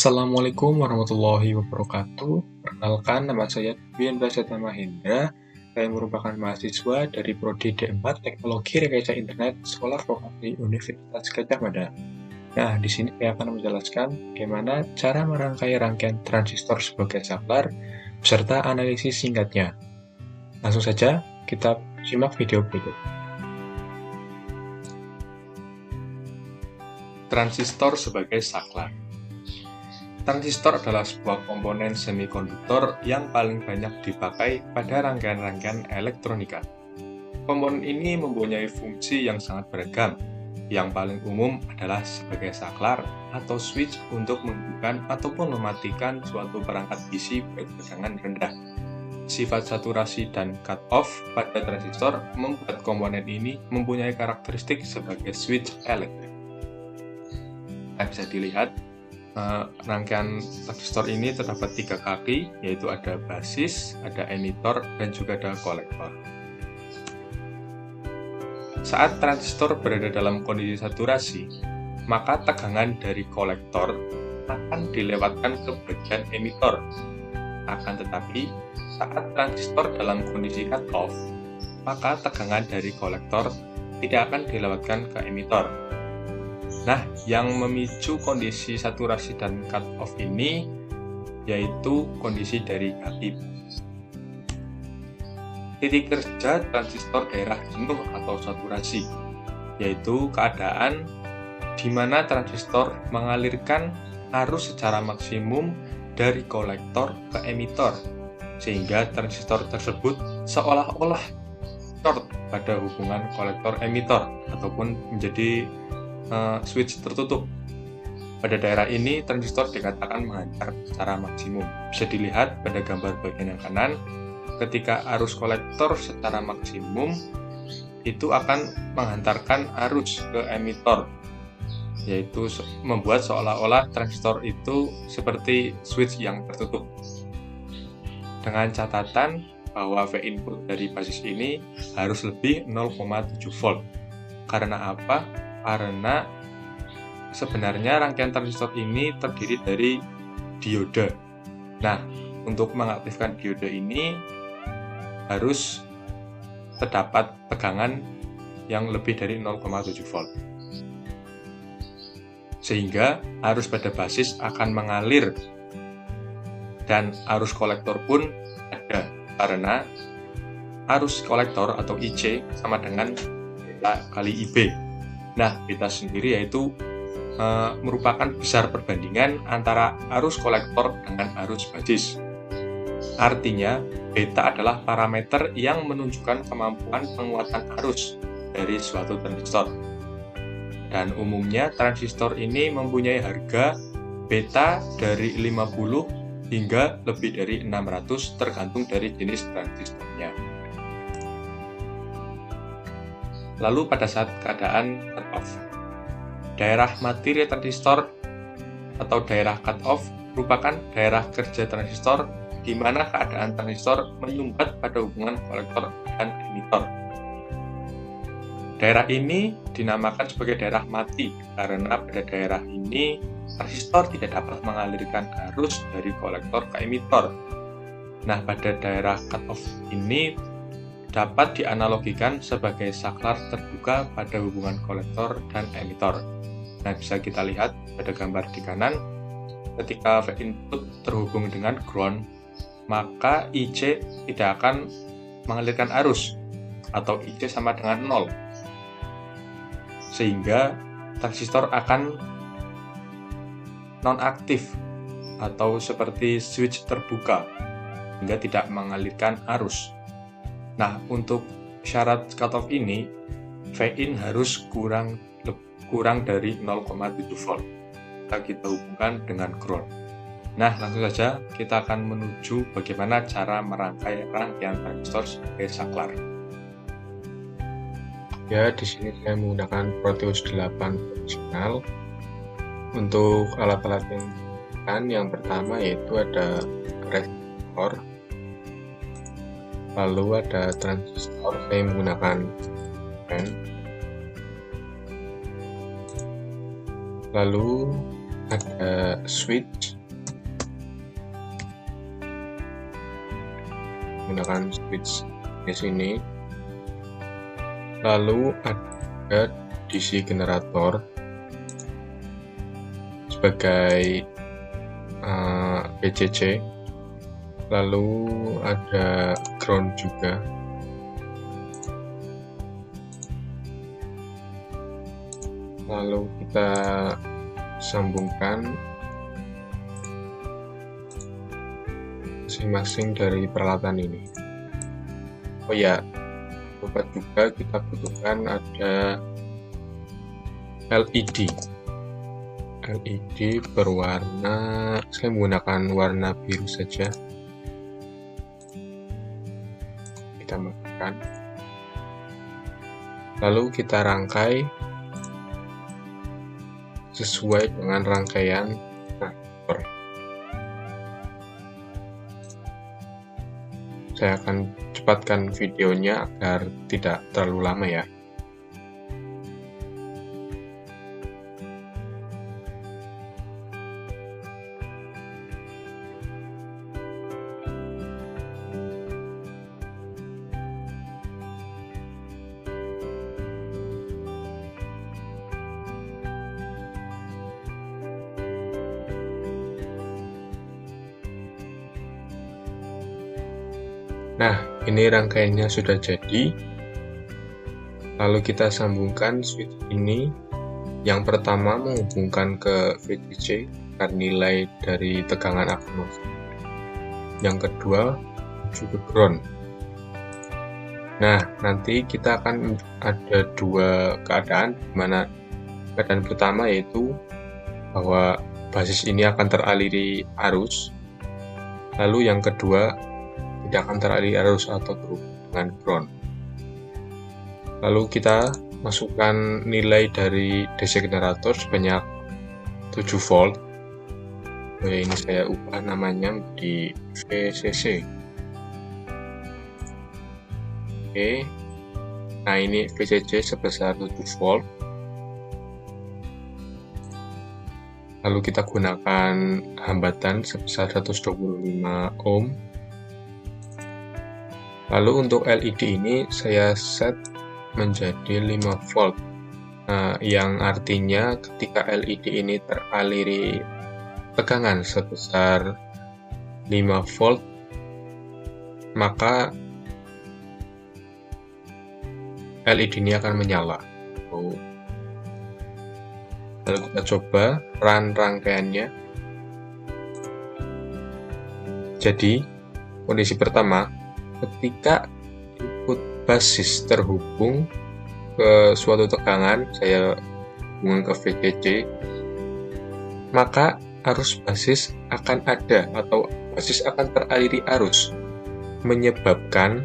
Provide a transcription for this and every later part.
Assalamualaikum warahmatullahi wabarakatuh. Perkenalkan, nama saya Bian Baseta Mahendra. Saya merupakan mahasiswa dari Prodi D4 Teknologi Rekayasa Internet Sekolah Vokasi Universitas Gadjah Mada. Nah, di sini saya akan menjelaskan bagaimana cara merangkai rangkaian transistor sebagai saklar beserta analisis singkatnya. Langsung saja kita simak video berikut. Transistor sebagai saklar. Transistor adalah sebuah komponen semikonduktor yang paling banyak dipakai pada rangkaian-rangkaian elektronika. Komponen ini mempunyai fungsi yang sangat beragam. Yang paling umum adalah sebagai saklar atau switch untuk menghidupkan ataupun mematikan suatu perangkat PC bertegangan rendah. Sifat saturasi dan cut-off pada transistor membuat komponen ini mempunyai karakteristik sebagai switch elektrik. Nah, bisa dilihat rangkaian transistor ini terdapat 3 kaki, yaitu ada basis, ada emitor, dan juga ada kolektor. Saat transistor berada dalam kondisi saturasi, maka tegangan dari kolektor akan dilewatkan ke bagian emitor. Akan tetapi, saat transistor dalam kondisi cut-off, maka tegangan dari kolektor tidak akan dilewatkan ke emitor. Nah, yang memicu kondisi saturasi dan cut-off ini yaitu kondisi dari kaki. Titik kerja transistor daerah jenuh atau saturasi, yaitu keadaan di mana transistor mengalirkan arus secara maksimum dari kolektor ke emitor, sehingga transistor tersebut seolah-olah short pada hubungan kolektor-emitor ataupun menjadi switch tertutup. Pada daerah ini, transistor dikatakan menghantar secara maksimum. Bisa dilihat pada gambar bagian yang kanan, ketika arus kolektor secara maksimum, itu akan menghantarkan arus ke emitor, yaitu membuat seolah-olah transistor itu seperti switch yang tertutup. Dengan catatan bahwa V input dari basis ini harus lebih 0,7 volt. Karena apa? Karena sebenarnya rangkaian transistor ini terdiri dari diode. Nah, untuk mengaktifkan diode ini harus terdapat tegangan yang lebih dari 0,7 volt. Sehingga arus pada basis akan mengalir dan arus kolektor pun ada, karena arus kolektor atau IC sama dengan beta kali IB. Nah, beta sendiri yaitu merupakan besar perbandingan antara arus kolektor dengan arus basis. Artinya, beta adalah parameter yang menunjukkan kemampuan penguatan arus dari suatu transistor. Dan umumnya transistor ini mempunyai harga beta dari 50 hingga lebih dari 600 tergantung dari jenis transistornya. Lalu pada saat keadaan cut-off, daerah mati transistor atau daerah cut-off merupakan daerah kerja transistor di mana keadaan transistor menyumbat pada hubungan kolektor dan emitor. Daerah ini dinamakan sebagai daerah mati karena pada daerah ini transistor tidak dapat mengalirkan arus dari kolektor ke emitor. Nah, pada daerah cut-off ini dapat dianalogikan sebagai saklar terbuka pada hubungan kolektor dan emitor. Nah, bisa kita lihat pada gambar di kanan, ketika V input terhubung dengan ground, maka IC tidak akan mengalirkan arus, atau IC sama dengan 0. Sehingga transistor akan nonaktif, atau seperti switch terbuka, hingga tidak mengalirkan arus. Nah, untuk syarat cutoff ini, V-in harus kurang dari 0,7 volt. Kita hubungkan dengan ground. Nah, langsung saja kita akan menuju bagaimana cara merangkai rangkaian transistor sebagai saklar. Ya, di sini saya menggunakan Proteus 8 profesional. Untuk alat-alat yang pertama yaitu ada resistor. Lalu ada transistor, saya menggunakan fan. Lalu ada switch, menggunakan switch di sini. Lalu ada DC generator sebagai VCC. Lalu ada ground juga. Lalu kita sambungkan masing-masing dari peralatan ini. Oh ya, lupa juga kita butuhkan ada LED. LED berwarna, saya menggunakan warna biru saja. Kita masukkan. Lalu kita rangkai sesuai dengan rangkaian transistor. Saya akan cepatkan videonya agar tidak terlalu lama ya. Nah, ini rangkaiannya sudah jadi. Lalu kita sambungkan switch ini. Yang pertama menghubungkan ke VCC agar nilai dari tegangan akan masuk. Yang kedua menuju ke ground. Nah, nanti kita akan ada dua keadaan, di mana keadaan pertama yaitu bahwa basis ini akan teraliri arus. Lalu yang kedua tidak akan teraliri arus atau terhubung dengan ground. Lalu kita masukkan nilai dari DC generator sebanyak 7 volt. Oh ya, ini saya ubah namanya di VCC. Oke. Nah, ini VCC sebesar 7 volt. Lalu kita gunakan hambatan sebesar 125 ohm. Lalu untuk LED ini saya set menjadi 5 volt. Nah, yang artinya ketika LED ini teraliri tegangan sebesar 5 volt, maka LED ini akan menyala. Lalu kita coba run rangkaiannya. Jadi, kondisi pertama, ketika input basis terhubung ke suatu tegangan, saya hubungan ke VCC, maka arus basis akan ada atau basis akan teraliri arus, menyebabkan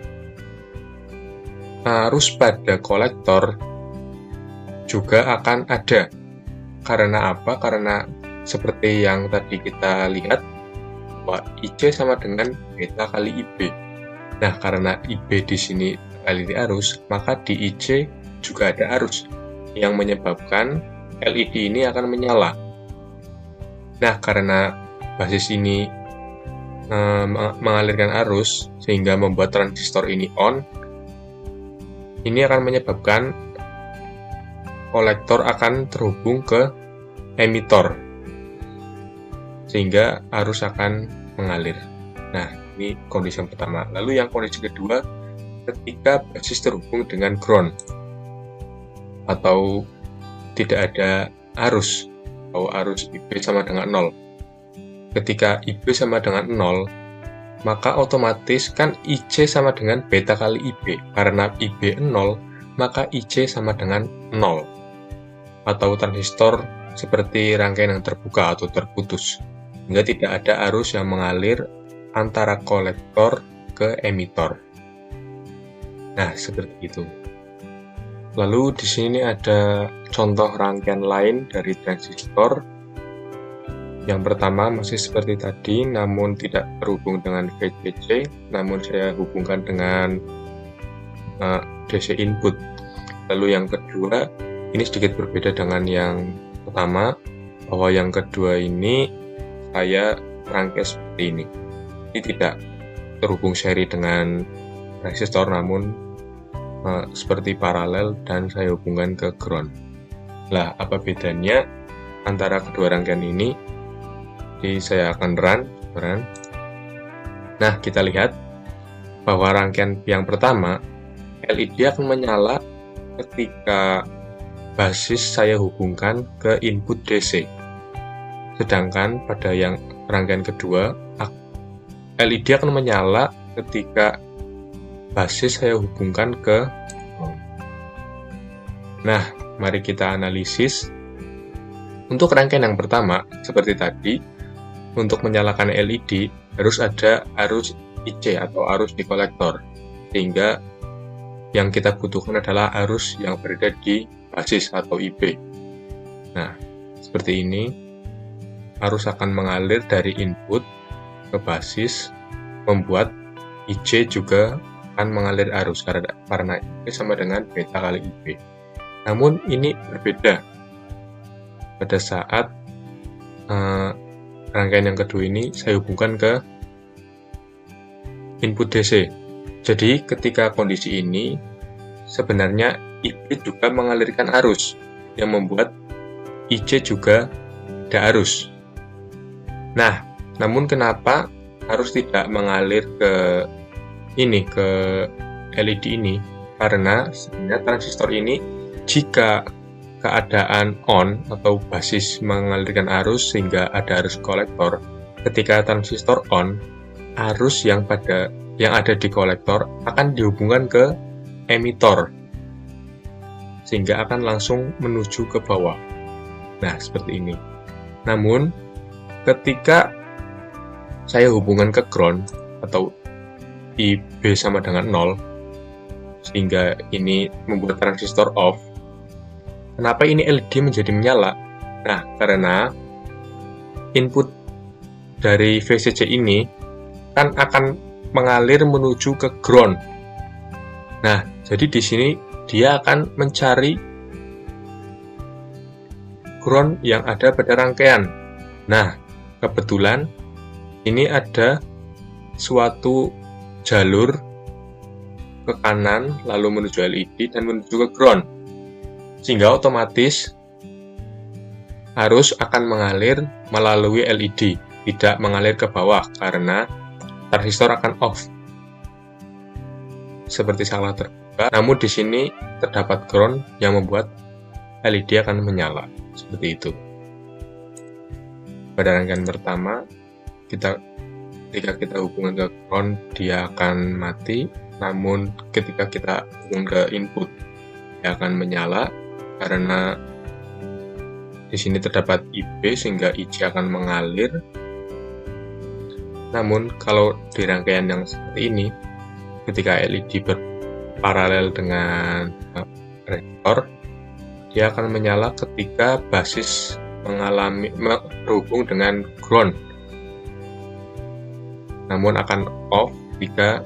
arus pada kolektor juga akan ada. Karena apa? Karena seperti yang tadi kita lihat, bahwa IC sama dengan beta kali IB. Nah, karena IB di sini teraliri arus, maka di IC juga ada arus yang menyebabkan LED ini akan menyala. Nah, karena basis ini mengalirkan arus sehingga membuat transistor ini on, ini akan menyebabkan kolektor akan terhubung ke emitor sehingga arus akan mengalir. Nah, ini kondisi yang pertama. Lalu yang kondisi kedua, ketika basis terhubung dengan ground atau tidak ada arus, atau arus IB sama dengan 0. Ketika IB sama dengan 0, maka otomatis kan IC sama dengan beta kali IB. Karena IB 0, maka IC sama dengan 0. Atau transistor seperti rangkaian yang terbuka atau terputus, sehingga tidak ada arus yang mengalir antara kolektor ke emitor. Nah, seperti itu. Lalu di sini ada contoh rangkaian lain dari transistor. Yang pertama masih seperti tadi, namun tidak terhubung dengan VCC, namun saya hubungkan dengan DC input. Lalu yang kedua, ini sedikit berbeda dengan yang pertama. bahwa yang kedua ini saya rangkai seperti ini. Ini tidak terhubung seri dengan resistor, namun seperti paralel dan saya hubungkan ke ground. Lah, apa bedanya antara kedua rangkaian ini? Jadi saya akan run. Nah, kita lihat bahwa rangkaian yang pertama, LED akan menyala ketika basis saya hubungkan ke input DC. Sedangkan pada yang rangkaian kedua, LED akan menyala ketika basis saya hubungkan ke ground. Nah, mari kita analisis. Untuk rangkaian yang pertama, seperti tadi, untuk menyalakan LED harus ada arus IC atau arus di kolektor, sehingga yang kita butuhkan adalah arus yang berada di basis atau IB. Nah, seperti ini, arus akan mengalir dari input ke basis, membuat IC juga akan mengalir arus karena IC sama dengan beta kali IB. Namun ini berbeda pada saat rangkaian yang kedua ini saya hubungkan ke input DC. Jadi ketika kondisi ini sebenarnya IB juga mengalirkan arus yang membuat IC juga ada arus. Nah, namun kenapa arus tidak mengalir ke LED ini? Karena sebenarnya transistor ini jika keadaan on atau basis mengalirkan arus sehingga ada arus kolektor, ketika transistor on, arus yang ada di kolektor akan dihubungkan ke emitor sehingga akan langsung menuju ke bawah. Nah, seperti ini. Namun ketika saya hubungan ke ground atau IB sama dengan 0 sehingga ini membuat transistor off. Kenapa ini LED menjadi menyala? Nah, karena input dari VCC ini kan akan mengalir menuju ke ground. Nah, jadi di sini dia akan mencari ground yang ada pada rangkaian. Nah, kebetulan ini ada suatu jalur ke kanan lalu menuju LED dan menuju ke ground. Sehingga otomatis arus akan mengalir melalui LED, tidak mengalir ke bawah karena transistor akan off. Seperti salah terbuka, namun di sini terdapat ground yang membuat LED akan menyala. Seperti itu. Pada rangkaian pertama, ketika kita hubungan ke ground, dia akan mati. Namun ketika kita hubungan ke input, dia akan menyala karena di sini terdapat IB sehingga IC akan mengalir. Namun kalau di rangkaian yang seperti ini, ketika LED berparalel dengan resistor, dia akan menyala ketika basis berhubung dengan ground. Namun akan off jika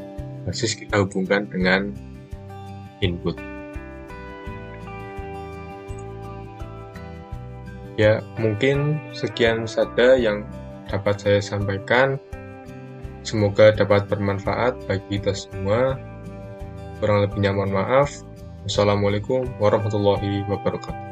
basis kita hubungkan dengan input. Ya, mungkin sekian saja yang dapat saya sampaikan. Semoga dapat bermanfaat bagi kita semua. Kurang lebihnya mohon maaf. Wassalamualaikum warahmatullahi wabarakatuh.